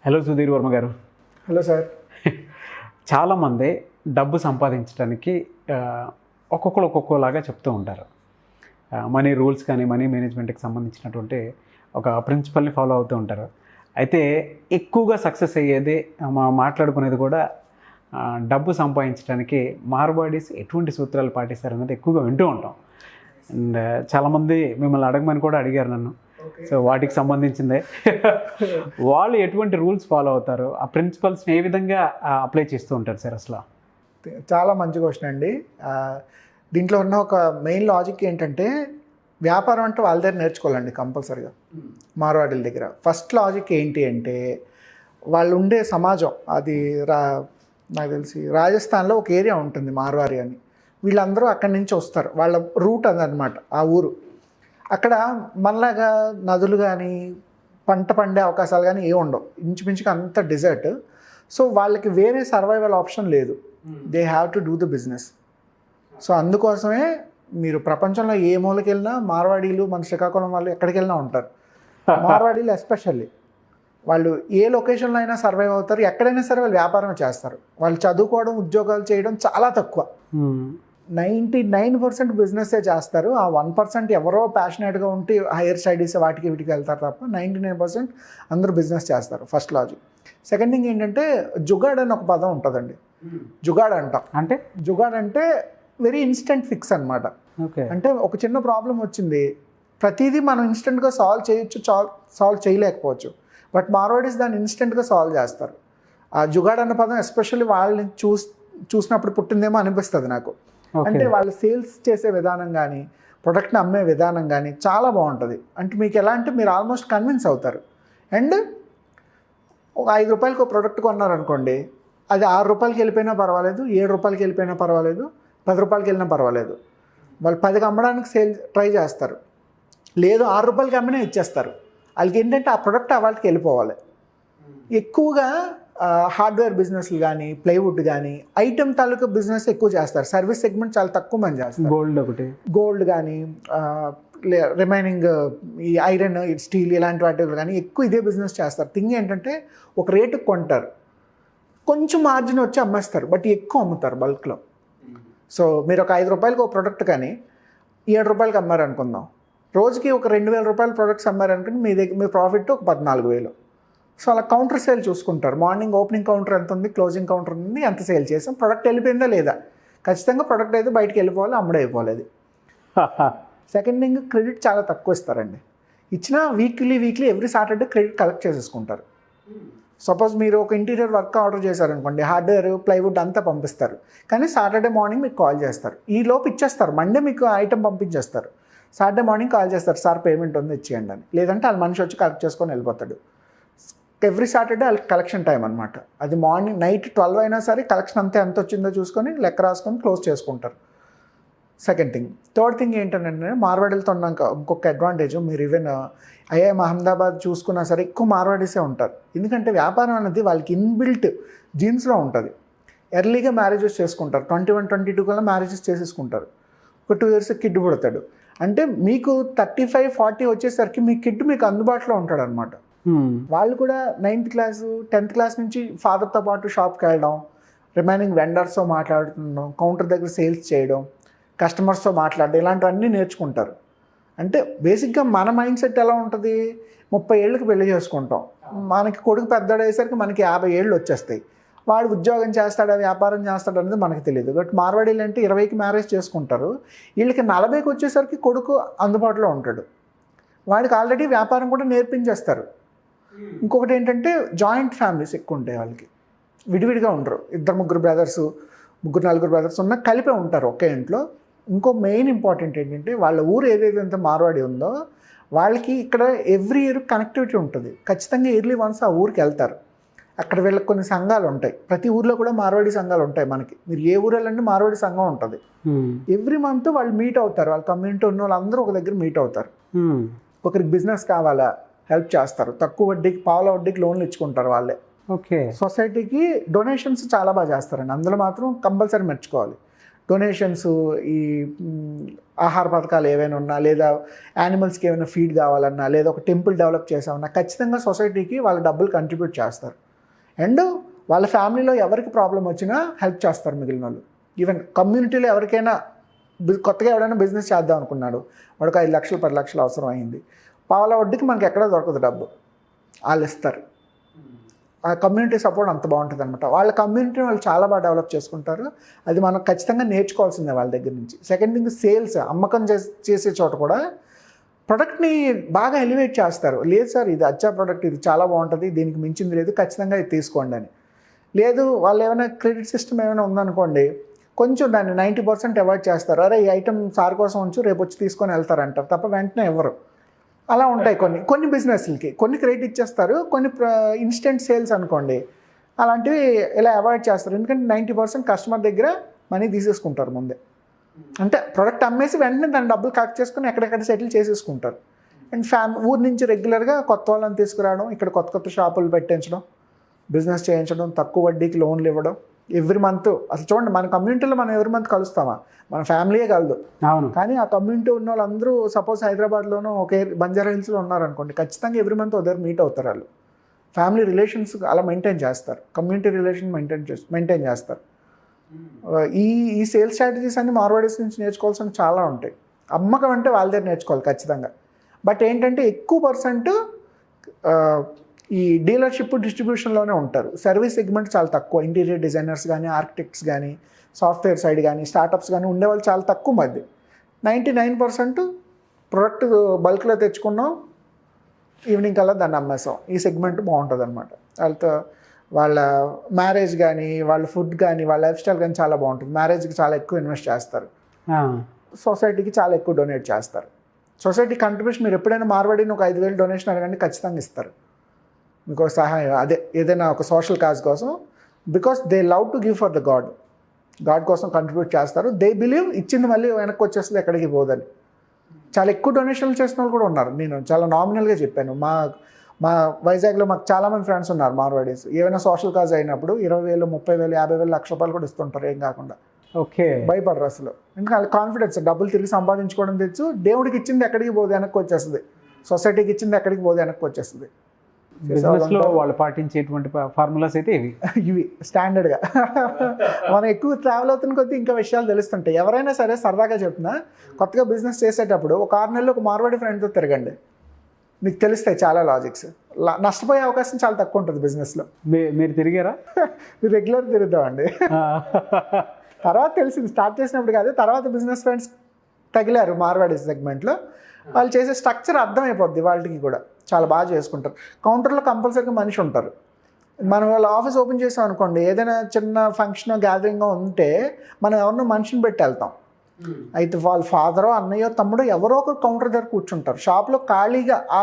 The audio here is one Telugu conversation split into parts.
హలో సుధీర్ వర్మ గారు. Hello sir. చాలామంది డబ్బు సంపాదించడానికి ఒక్కొక్కరు ఒక్కొక్కలాగా చెప్తూ ఉంటారు. మనీ రూల్స్ కానీ మనీ మేనేజ్మెంట్కి సంబంధించినటువంటి ఒక ప్రిన్సిపల్ని ఫాలో అవుతూ ఉంటారు. అయితే ఎక్కువగా సక్సెస్ అయ్యేది మాట్లాడుకునేది కూడా డబ్బు సంపాదించడానికి మార్వాడీస్ ఎటువంటి సూత్రాలు పాటిస్తారు అనేది ఎక్కువగా వింటూ ఉంటాం. అండ్ చాలామంది మిమ్మల్ని అడగమని కూడా అడిగారు నన్ను. సో వాటికి సంబంధించిందే వాళ్ళు ఎటువంటి రూల్స్ ఫాలో అవుతారు, ఆ ప్రిన్సిపల్స్ని ఏ విధంగా అప్లై చేస్తూ ఉంటారు సార్? అసలు చాలా మంచి క్వశ్చన్ అండి. దీంట్లో ఉన్న ఒక మెయిన్ లాజిక్ ఏంటంటే, వ్యాపారం అంటే వాళ్ళ దగ్గర నేర్చుకోవాలండి కంపల్సరీగా. మార్వాడీల దగ్గర ఫస్ట్ లాజిక్ ఏంటి అంటే, వాళ్ళు ఉండే సమాజం అది నాకు తెలిసి రాజస్థాన్లో ఒక ఏరియా ఉంటుంది మార్వారి అని. వీళ్ళందరూ అక్కడి నుంచి వస్తారు, వాళ్ళ రూట్ అదనమాట ఆ ఊరు. అక్కడ మనలాగా నదులు కానీ పంట పండే అవకాశాలు కానీ ఏమి ఉండవు, ఇంచుమించుగా అంత డిజర్ట్. సో వాళ్ళకి వేరే సర్వైవల్ ఆప్షన్ లేదు, they have to do the business. So అందుకోసమే మీరు ప్రపంచంలో ఏ మూలకి వెళ్ళినా మార్వాడీలు, మన శ్రీకాకుళం వాళ్ళు ఎక్కడికి వెళ్ళినా ఉంటారు. మార్వాడీలు ఎస్పెషల్లీ వాళ్ళు ఏ లొకేషన్లో అయినా సర్వైవ్ అవుతారు, ఎక్కడైనా సరే వాళ్ళు వ్యాపారం చేస్తారు. వాళ్ళు చదువుకోవడం, ఉద్యోగాలు చేయడం చాలా తక్కువ. 99% బిజినెస్సే చేస్తారు. ఆ 1% ఎవరో ప్యాషనేట్గా ఉంటే హైయర్ స్టడీస్ వాటికి వీటికి వెళ్తారు తప్ప 99% అందరూ బిజినెస్ చేస్తారు. First logic. సెకండ్ థింగ్ ఏంటంటే, జుగాడ్ అని ఒక పదం ఉంటుందండి. జుగాడ్ అంటాం. అంటే జుగాడ్ అంటే వెరీ ఇన్స్టెంట్ ఫిక్స్ అనమాట. అంటే ఒక చిన్న ప్రాబ్లం వచ్చింది, ప్రతిదీ మనం ఇన్స్టెంట్గా సాల్వ్ చేయొచ్చు, సాల్వ్ చేయలేకపోవచ్చు. బట్ మార్వాడీస్ దాన్ని ఇన్స్టెంట్గా సాల్వ్ చేస్తారు. ఆ జుగాడ్ అన్న పదం ఎస్పెషల్లీ వాళ్ళని చూసినప్పుడు పుట్టిందేమో అనిపిస్తుంది నాకు. అంటే వాళ్ళు సేల్స్ చేసే విధానం కానీ, ప్రొడక్ట్ని అమ్మే విధానం కానీ చాలా బాగుంటుంది. అంటే మీకు ఎలా అంటే, మీరు ఆల్మోస్ట్ కన్విన్స్ అవుతారు. అండ్ ఒక 5 రూపాయలకి ఒక ప్రోడక్ట్ కొన్నారనుకోండి, అది 6 రూపాయలకి వెళ్ళిపోయినా పర్వాలేదు, 7 రూపాయలకి వెళ్ళిపోయినా పర్వాలేదు, 10 రూపాయలకి వెళ్ళినా పర్వాలేదు. వాళ్ళు 10కి అమ్మడానికి ట్రై చేస్తారు, లేదు 6 రూపాయలకి అమ్మినా ఇచ్చేస్తారు. వాళ్ళకి ఏంటంటే ఆ ప్రోడక్ట్ ఆ వాళ్ళకి వెళ్ళిపోవాలి. ఎక్కువగా హార్డ్వేర్ బిజినెస్లు కానీ, ప్లైవుడ్ కానీ, ఐటమ్ తాలూకా బిజినెస్ ఎక్కువ చేస్తారు. సర్వీస్ సెగ్మెంట్ చాలా తక్కువ మంది చేస్తారు. గోల్డ్ కానీ, రిమైనింగ్ ఈ ఐరన్, స్టీల్ ఇలాంటి వాటి కానీ ఎక్కువ ఇదే బిజినెస్ చేస్తారు. థింగ్ ఏంటంటే, ఒక రేటుకి కొంటారు, కొంచెం మార్జిన్ వచ్చి అమ్మేస్తారు, బట్ ఎక్కువ అమ్ముతారు బల్క్లో. సో మీరు ఒక 5 రూపాయలకి ఒక ప్రోడక్ట్ కానీ 7 రూపాయలకి అమ్మారనుకుందాం, రోజుకి ఒక 2000 రూపాయల ప్రోడక్ట్స్ అమ్మారనుకుని మీ ప్రాఫిట్ ఒక 14,000. సో అలా కౌంటర్ సేల్ చూసుకుంటారు. మార్నింగ్ ఓపెనింగ్ కౌంటర్ ఎంత ఉంది, క్లోజింగ్ కౌంటర్ ఉంది, ఎంత సేల్ చేసాం, ప్రొడక్ట్ వెళ్ళిపోయిందా లేదా. ఖచ్చితంగా ప్రొడక్ట్ అయితే బయటకు వెళ్ళిపోవాలి, అమ్ముడైపోలేదు. సెకండ్ థింగ్, క్రెడిట్ చాలా తక్కువ ఇస్తారండి. ఇచ్చిన weekly every Saturday credit collect చేసేసుకుంటారు. సపోజ్ మీరు ఒక ఇంటీరియర్ వర్క్ ఆర్డర్ చేశారనుకోండి, హార్డ్వేర్, ప్లైవుడ్ అంతా పంపిస్తారు, కానీ సాటర్డే మార్నింగ్ మీకు కాల్ చేస్తారు, ఈ లోపు ఇచ్చేస్తారు. మండే మీకు ఐటమ్ పంపించేస్తారు, సాటర్డే మార్నింగ్ కాల్ చేస్తారు, సార్ పేమెంట్ ఉంది ఇచ్చేయండి అని. లేదంటే వాళ్ళ మనిషి వచ్చి కలెక్ట్ చేసుకొని వెళ్ళిపోతాడు. ఎవ్రీ సాటర్డే వాళ్ళకి కలెక్షన్ టైం అనమాట. అది మార్నింగ్ నైట్ 12 అయినా సరే కలెక్షన్ అంతే ఎంత వచ్చిందో చూసుకొని లెక్క రాసుకొని క్లోజ్ చేసుకుంటారు. Second thing. థర్డ్ థింగ్ ఏంటంటే, మార్వాడీలతో ఉన్నాక ఇంకొక అడ్వాంటేజ్, మీరు ఈవెన్ ఐఐఎం అహ్మదాబాద్ చూసుకున్నా సరే ఎక్కువ మార్వాడీసే ఉంటారు. ఎందుకంటే వ్యాపారం అనేది వాళ్ళకి ఇన్బిల్ట్ జీన్స్లో ఉంటుంది. ఎర్లీగా మ్యారేజెస్ చేసుకుంటారు, 21, 22 కల్లా మ్యారేజెస్ చేసేసుకుంటారు. ఒక 2 years కిడ్ పుడతాడు అంటే మీకు 35, 40 వచ్చేసరికి మీ కిడ్ మీకు అందుబాటులో ఉంటాడు అనమాట. వాళ్ళు కూడా 9th క్లాస్ 10th క్లాస్ నుంచి ఫాదర్తో పాటు షాప్కి వెళ్ళడం, రిమైనింగ్ వెండర్స్తో మాట్లాడుతుండడం, కౌంటర్ దగ్గర సేల్స్ చేయడం, కస్టమర్స్తో మాట్లాడడం, ఇలాంటివన్నీ నేర్చుకుంటారు. అంటే బేసిక్గా మన మైండ్ సెట్ ఎలా ఉంటుంది, 30 ఏళ్ళకి పెళ్లి చేసుకుంటాం, మనకి కొడుకు పెద్దడయ్యేసరికి మనకి 50 ఏళ్ళు వచ్చేస్తాయి. వాడు ఉద్యోగం చేస్తాడా, వ్యాపారం చేస్తాడా అనేది మనకు తెలియదు. బట్ మార్వాడీలు అంటే 20కి మ్యారేజ్ చేసుకుంటారు, వీళ్ళకి 40కి వచ్చేసరికి కొడుకు అందుబాటులో ఉంటాడు, వాడికి ఆల్రెడీ వ్యాపారం కూడా నేర్పించేస్తారు. ఇంకొకటి ఏంటంటే, జాయింట్ ఫ్యామిలీస్ ఎక్కువ ఉంటాయి వాళ్ళకి, విడివిడిగా ఉండరు. 2-3 బ్రదర్స్, 3-4 బ్రదర్స్ ఉన్న కలిపే ఉంటారు ఒకే ఇంట్లో. ఇంకో మెయిన్ ఇంపార్టెంట్ ఏంటంటే, వాళ్ళ ఊరు ఏదైతే మార్వాడి ఉందో వాళ్ళకి ఇక్కడ ఎవ్రీ ఇయర్ కనెక్టివిటీ ఉంటుంది. ఖచ్చితంగా ఇయర్లీ వన్స్ ఆ ఊరికి వెళ్తారు. అక్కడ వీళ్ళకి కొన్ని సంఘాలు ఉంటాయి. ప్రతి ఊర్లో కూడా మార్వాడి సంఘాలు ఉంటాయి మనకి. మీరు ఏ ఊరు వెళ్ళంటే మార్వాడి సంఘం ఉంటుంది. ఎవ్రీ మంత్ వాళ్ళు మీట్ అవుతారు, వాళ్ళ కమ్యూనిటీ ఉన్న వాళ్ళందరూ ఒక దగ్గర మీట్ అవుతారు. ఒకరికి బిజినెస్ కావాలా, హెల్ప్ చేస్తారు, తక్కువ వడ్డీకి, పావుల వడ్డీకి లోన్లు ఇచ్చుకుంటారు వాళ్ళే. ఓకే. సొసైటీకి డొనేషన్స్ చాలా బాగా చేస్తారండి, అందులో మాత్రం కంపల్సరీ మెచ్చుకోవాలి. డొనేషన్స్, ఈ ఆహార పథకాలు ఏవైనా ఉన్నా, లేదా యానిమల్స్కి ఏమైనా ఫీడ్ కావాలన్నా, లేదా ఒక టెంపుల్ డెవలప్ చేసామన్నా ఖచ్చితంగా సొసైటీకి వాళ్ళ డబ్బులు కంట్రిబ్యూట్ చేస్తారు. అండ్ వాళ్ళ ఫ్యామిలీలో ఎవరికి ప్రాబ్లం వచ్చినా హెల్ప్ చేస్తారు మిగిలిన వాళ్ళు. ఈవెన్ కమ్యూనిటీలో ఎవరికైనా కొత్తగా ఎవరైనా బిజినెస్ చేద్దాం అనుకున్నాడు, వాడికి 5 లక్షలు 10 లక్షలు అవసరం అయింది, పావుల వడ్డీకి మనకి ఎక్కడ దొరకదు డబ్బు, వాళ్ళు ఇస్తారు. ఆ కమ్యూనిటీ సపోర్ట్ అంత బాగుంటుంది అనమాట. వాళ్ళ కమ్యూనిటీని వాళ్ళు చాలా బాగా డెవలప్ చేసుకుంటారు. అది మనం ఖచ్చితంగా నేర్చుకోవాల్సిందే వాళ్ళ దగ్గర నుంచి. సెకండ్ థింగ్ సేల్స్, అమ్మకం చేసే చోట కూడా ప్రొడక్ట్ని బాగా ఎలివేట్ చేస్తారు. లేదు సార్ ఇది అచ్చా ప్రోడక్ట్, ఇది చాలా బాగుంటుంది, దీనికి మించింది లేదు, ఖచ్చితంగా ఇది తీసుకోండి అని. లేదు వాళ్ళు ఏమైనా క్రెడిట్ సిస్టమ్ ఏమైనా ఉందనుకోండి, కొంచెం దాన్ని 90% అవాయిడ్ చేస్తారు. అరే ఈ ఐటమ్ సార్ కోసం ఉంచు, రేపు వచ్చి తీసుకొని వెళ్తారంటారు తప్ప వెంటనే ఇవ్వరు. అలా ఉంటాయి కొన్ని బిజినెస్లకి. కొన్ని క్రెడిట్ ఇచ్చేస్తారు, కొన్ని ఇన్స్టెంట్ సేల్స్ అనుకోండి అలాంటివి ఇలా అవాయిడ్ చేస్తారు. ఎందుకంటే 90% కస్టమర్ దగ్గర మనీ తీసేసుకుంటారు ముందే. అంటే ప్రోడక్ట్ అమ్మేసి వెంటనే దాని డబ్బులు కలెక్ట్ చేసుకుని ఎక్కడెక్కడ సెటిల్ చేసేసుకుంటారు. అండ్ ఊరి నుంచి రెగ్యులర్గా కొత్త వాళ్ళని తీసుకురావడం, ఇక్కడ కొత్త షాపులు పెట్టించడం, బిజినెస్ చేయించడం, తక్కువ వడ్డీకి లోన్లు ఇవ్వడం. ఎవ్రీ మంత్ అసలు చూడండి, మన కమ్యూనిటీలో మనం ఎవ్రీ మంత్ కలుస్తామా? మన ఫ్యామిలీయే కలదు. అవును. కానీ ఆ కమ్యూనిటీ ఉన్న వాళ్ళందరూ సపోజ్ హైదరాబాద్లోనూ ఒకే బంజారా హిల్స్లో ఉన్నారనుకోండి, ఖచ్చితంగా ఎవ్రీ మంత్ దగ్గర మీట్ అవుతారు. వాళ్ళు ఫ్యామిలీ రిలేషన్స్ అలా మెయింటైన్ చేస్తారు, కమ్యూనిటీ రిలేషన్ మెయింటైన్ చేస్తారు. ఈ సేల్స్ స్ట్రాటజీస్ అన్ని మార్వాడీస్ నుంచి నేర్చుకోవాల్సిన చాలా ఉంటాయి. అమ్మకం అంటే వాళ్ళ దగ్గర నేర్చుకోవాలి ఖచ్చితంగా. బట్ ఏంటంటే ఎక్కువ పర్సెంట్ ఈ డీలర్షిప్ డిస్ట్రిబ్యూషన్లోనే ఉంటారు. సర్వీస్ సెగ్మెంట్ చాలా తక్కువ. ఇంటీరియర్ డిజైనర్స్ కానీ, ఆర్కిటెక్ట్స్ కానీ, సాఫ్ట్వేర్ సైడ్ కానీ, స్టార్టప్స్ కానీ ఉండేవాళ్ళు చాలా తక్కువ మంది. 99% ప్రొడక్ట్ బల్క్లో తెచ్చుకున్నాం, ఈవినింగ్ కల్లా దాన్ని అమ్మేసాం. ఈ సెగ్మెంట్ బాగుంటుంది అనమాట. వాళ్ళ మ్యారేజ్ కానీ, వాళ్ళ ఫుడ్ కానీ, వాళ్ళ లైఫ్ స్టైల్ కానీ చాలా బాగుంటుంది. మ్యారేజ్కి చాలా ఎక్కువ ఇన్వెస్ట్ చేస్తారు, సొసైటీకి చాలా ఎక్కువ డొనేట్ చేస్తారు. సొసైటీ కంట్రిబ్యూషన్ మీరు ఎప్పుడైనా మార్వాడిని ఒక 5,000 డొనేషన్ అడగండి, ఖచ్చితంగా ఇస్తారు మీకు సహాయం. అదే ఏదైనా ఒక సోషల్ కాజ్ కోసం, because they love to give for the God కోసం కంట్రిబ్యూట్ చేస్తారు. దే బిలీవ్ ఇచ్చింది మళ్ళీ వెనక్కి వచ్చేస్తుంది, ఎక్కడికి పోదని. చాలా ఎక్కువ డొనేషన్లు చేసిన వాళ్ళు కూడా ఉన్నారు. నేను చాలా నామినల్గా చెప్పాను. మా వైజాగ్లో మాకు చాలామంది ఫ్రెండ్స్ ఉన్నారు మార్వాడీస్. ఏమైనా సోషల్ కాజ్ అయినప్పుడు 20,000, 30,000, 50,000, ₹1,00,000 కూడా ఇస్తుంటారు ఏం కాకుండా. ఓకే, భయపడరు అసలు. ఎందుకంటే వాళ్ళ కాన్ఫిడెన్స్, డబ్బులు తిరిగి సంపాదించుకోవడం తెచ్చు. దేవుడికి ఇచ్చింది ఎక్కడికి పోదు, వెనక్కి వచ్చేస్తుంది. సొసైటీకి ఇచ్చింది ఎక్కడికి పోదు, వెనక్కి వచ్చేస్తుంది. బిజినెస్లో వాళ్ళు పాటించేటువంటి ఫార్ములాస్ అయితే ఇవి స్టాండర్డ్గా. మనం ఎక్కువ ట్రావెల్ అవుతున్న కొద్దీ ఇంకా విషయాలు తెలుస్తుంటాయి. ఎవరైనా సరే సరదాగా చెప్తున్నా, కొత్తగా బిజినెస్ చేసేటప్పుడు ఒక 6 నెలలు ఒక మార్వాడి ఫ్రెండ్తో తిరగండి, మీకు తెలుస్తాయి చాలా లాజిక్స్. నష్టపోయే అవకాశం చాలా తక్కువ ఉంటుంది బిజినెస్లో. మీరు తిరిగారా? మీరు రెగ్యులర్ తిరుగుతామండి. తర్వాత తెలిసింది, స్టార్ట్ చేసినప్పుడు కాదు, తర్వాత బిజినెస్ ఫ్రెండ్స్ తగిలారు మార్వాడి సెగ్మెంట్లో. వాళ్ళు చేసే స్ట్రక్చర్ అర్థమైపోద్ది. వాళ్ళకి కూడా చాలా బాగా చేసుకుంటారు. కౌంటర్లో కంపల్సరీగా మనిషి ఉంటారు. మనం వాళ్ళ ఆఫీస్ ఓపెన్ చేసాం అనుకోండి, ఏదైనా చిన్న ఫంక్షన్ గ్యాదరింగ్ ఉంటే మనం ఎవరినో మనిషిని పెట్టి వెళ్తాం. అయితే వాళ్ళ ఫాదరో, అన్నయ్యో, తమ్ముడో ఎవరో ఒకరు కౌంటర్ దగ్గర కూర్చుంటారు. షాప్లో ఖాళీగా ఆ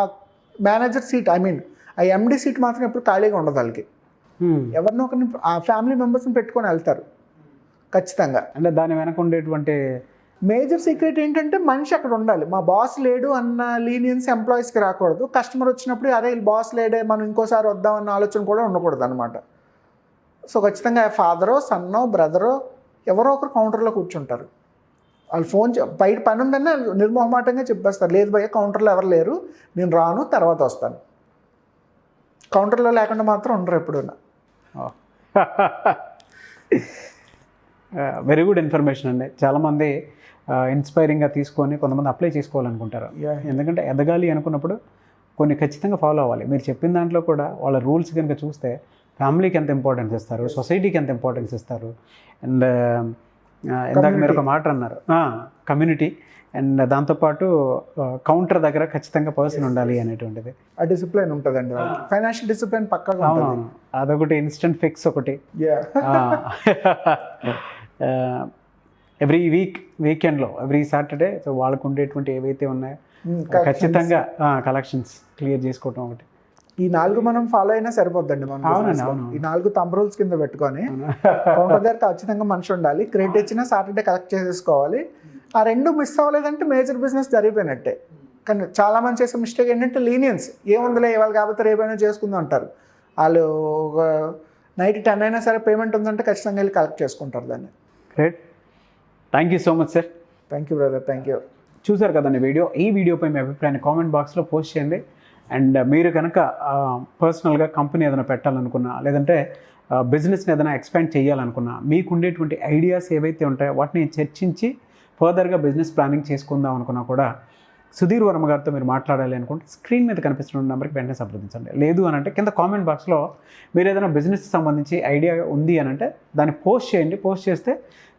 మేనేజర్ సీట్, ఆ ఎండి సీట్ మాత్రం ఎప్పుడు ఖాళీగా ఉండదు. వాళ్ళకి ఎవరినో ఒకరిని, ఆ ఫ్యామిలీ మెంబర్స్ని పెట్టుకొని వెళ్తారు ఖచ్చితంగా. అంటే దాని వెనక ఉండేటువంటి మేజర్ సీక్రెట్ ఏంటంటే మనిషి అక్కడ ఉండాలి. మా బాస్ లేడు అన్న లీనియన్స్ ఎంప్లాయీస్కి రాకూడదు. కస్టమర్ వచ్చినప్పుడు అరే బాస్ లేడే, మనం ఇంకోసారి వద్దామన్న ఆలోచన కూడా ఉండకూడదు అనమాట. సో ఖచ్చితంగా ఫాదరో, సన్నో, బ్రదరో ఎవరో ఒకరు కౌంటర్లో కూర్చుంటారు. వాళ్ళు ఫోన్ బయట పని ఉందన్నా నిర్మోహమాటంగా చెప్పేస్తారు, లేదు భయ్య కౌంటర్లో ఎవరు లేరు, నేను రాను, తర్వాత వస్తాను. కౌంటర్లో లేకుండా మాత్రం ఉండరు ఎప్పుడూనా. వెరీ గుడ్ ఇన్ఫర్మేషన్ అండి. చాలామంది ఇన్స్పైరింగ్గా తీసుకొని కొంతమంది అప్లై చేసుకోవాలనుకుంటారు. ఎందుకంటే ఎదగాలి అనుకున్నప్పుడు కొన్ని ఖచ్చితంగా ఫాలో అవ్వాలి. మీరు చెప్పిన దాంట్లో కూడా వాళ్ళ రూల్స్ కనుక చూస్తే ఫ్యామిలీకి ఎంత ఇంపార్టెన్స్ ఇస్తారు, సొసైటీకి ఎంత ఇంపార్టెన్స్ ఇస్తారు, అండ్ ఇందాక మీరు ఒక మాట అన్నారు కమ్యూనిటీ, అండ్ దాంతోపాటు కౌంటర్ దగ్గర ఖచ్చితంగా పర్సన్ ఉండాలి అనేటువంటిది. ఆ డిసిప్లిన్ ఉంటుందండి. ఫైనాన్షియల్ డిసిప్లిన్ పక్కాగా ఉంటుంది. అదొకటి ఇన్స్టెంట్ ఫిక్స్ ఒకటి. ఎవ్రీ వీకెండ్లో ఎవ్రీ సాటర్డే సో వాళ్ళకు ఉండేటువంటి ఏవైతే ఉన్నాయో ఖచ్చితంగా కలెక్షన్స్ క్లియర్ చేసుకోవటం ఒకటి. ఈ 4 మనం ఫాలో అయినా సరిపోద్దండి. మనం ఈ 4 థంబ్ రూల్స్ కింద పెట్టుకొని కౌంటర్ దగ్గర ఖచ్చితంగా మనిషి ఉండాలి. క్రెడిట్ ఇచ్చినా సాటర్డే కలెక్ట్ చేసేసుకోవాలి. ఆ 2 మిస్ అవ్వలేదంటే మేజర్ బిజినెస్ జరిగిపోయినట్టే. కానీ చాలామంది చేసే మిస్టేక్ ఏంటంటే లీనియన్స్, ఏముందిలే ఇవాళ కాకపోతే రేపైనా చేసుకుందాం అంటారు. వాళ్ళు నైట్ 10 అయినా సరే పేమెంట్ ఉందంటే ఖచ్చితంగా వెళ్ళి కలెక్ట్ చేసుకుంటారు దాన్ని. Great. Thank you so much sir. Thank you brother, thank you. చూసారు కదండి వీడియో. ఈ వీడియోపై మీ అభిప్రాయాన్ని కామెంట్ బాక్స్లో పోస్ట్ చేయండి. అండ్ మీరు కనుక పర్సనల్గా కంపెనీ ఏదైనా పెట్టాలనుకున్నా, లేదంటే బిజినెస్ని ఏదైనా ఎక్స్పాండ్ చేయాలనుకున్నా, మీకు ఉండేటువంటి ఐడియాస్ ఏవైతే ఉంటాయో వాటిని చర్చించి ఫర్దర్గా బిజినెస్ ప్లానింగ్ చేసుకుందాం అనుకున్నా కూడా సుధీర్ వర్మ గారితో మీరు మాట్లాడాలి అనుకుంటే స్క్రీన్ మీద కనిపిస్తున్న నెంబర్కి వెంటనే సంప్రదించండి. లేదు అని అంటే కింద కామెంట్ బాక్స్లో మీరు ఏదైనా బిజినెస్కి సంబంధించి ఐడియా ఉంది అని అంటే దాన్ని పోస్ట్ చేయండి. పోస్ట్ చేస్తే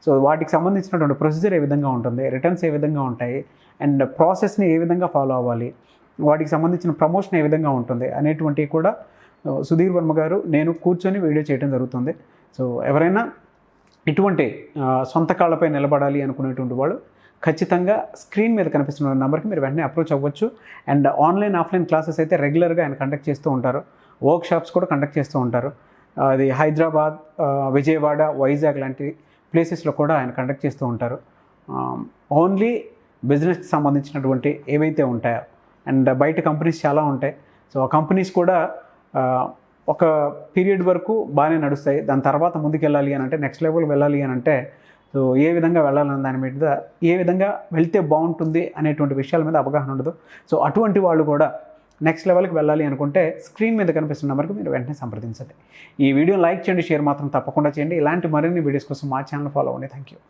సో వాటికి సంబంధించినటువంటి ప్రొసీజర్ ఏ విధంగా ఉంటుంది, రిటర్న్స్ ఏ విధంగా ఉంటాయి, అండ్ ప్రాసెస్ని ఏ విధంగా ఫాలో అవ్వాలి, వాటికి సంబంధించిన ప్రమోషన్ ఏ విధంగా ఉంటుంది అనేటువంటివి కూడా సుధీర్ వర్మ గారు నేను కూర్చొని వీడియో చేయడం జరుగుతుంది. సో ఎవరైనా ఇటువంటి సొంత కాళ్ళపై నిలబడాలి అనుకునేటువంటి వాళ్ళు ఖచ్చితంగా స్క్రీన్ మీద కనిపిస్తున్న నెంబర్కి మీరు వెంటనే అప్రోచ్ అవ్వచ్చు. అండ్ ఆన్లైన్ ఆఫ్లైన్ క్లాసెస్ అయితే రెగ్యులర్గా ఆయన కండక్ట్ చేస్తూ ఉంటారు. వర్క్ షాప్స్ కూడా కండక్ట్ చేస్తూ ఉంటారు. అది హైదరాబాద్, విజయవాడ, వైజాగ్ లాంటి ప్లేసెస్లో కూడా ఆయన కండక్ట్ చేస్తూ ఉంటారు. ఓన్లీ బిజినెస్కి సంబంధించినటువంటి ఏవైతే ఉంటాయో, అండ్ బయట కంపెనీస్ చాలా ఉంటాయి. సో ఆ కంపెనీస్ కూడా ఒక పీరియడ్ వరకు బాగానే నడుస్తాయి. దాని తర్వాత ముందుకు వెళ్ళాలి అని అంటే, నెక్స్ట్ లెవెల్కి వెళ్ళాలి అని అంటే, సో ఏ విధంగా వెళ్ళాలన్న దాని మీద, ఏ విధంగా వెళ్తే బాగుంటుంది అనేటువంటి విషయాల మీద అవగాహన ఉండదు. సో అటువంటి వాళ్ళు కూడా నెక్స్ట్ లెవెల్కి వెళ్ళాలి అనుకుంటే స్క్రీన్ మీద కనిపిస్తున్న నెంబర్కి మీరు వెంటనే సంప్రదించండి. ఈ వీడియోని లైక్ చేయండి, షేర్ మాత్రం తప్పకుండా చేయండి. ఇలాంటి మరిన్ని వీడియోస్ కోసం మా ఛానల్ ఫాలో అవ్వండి. Thank you.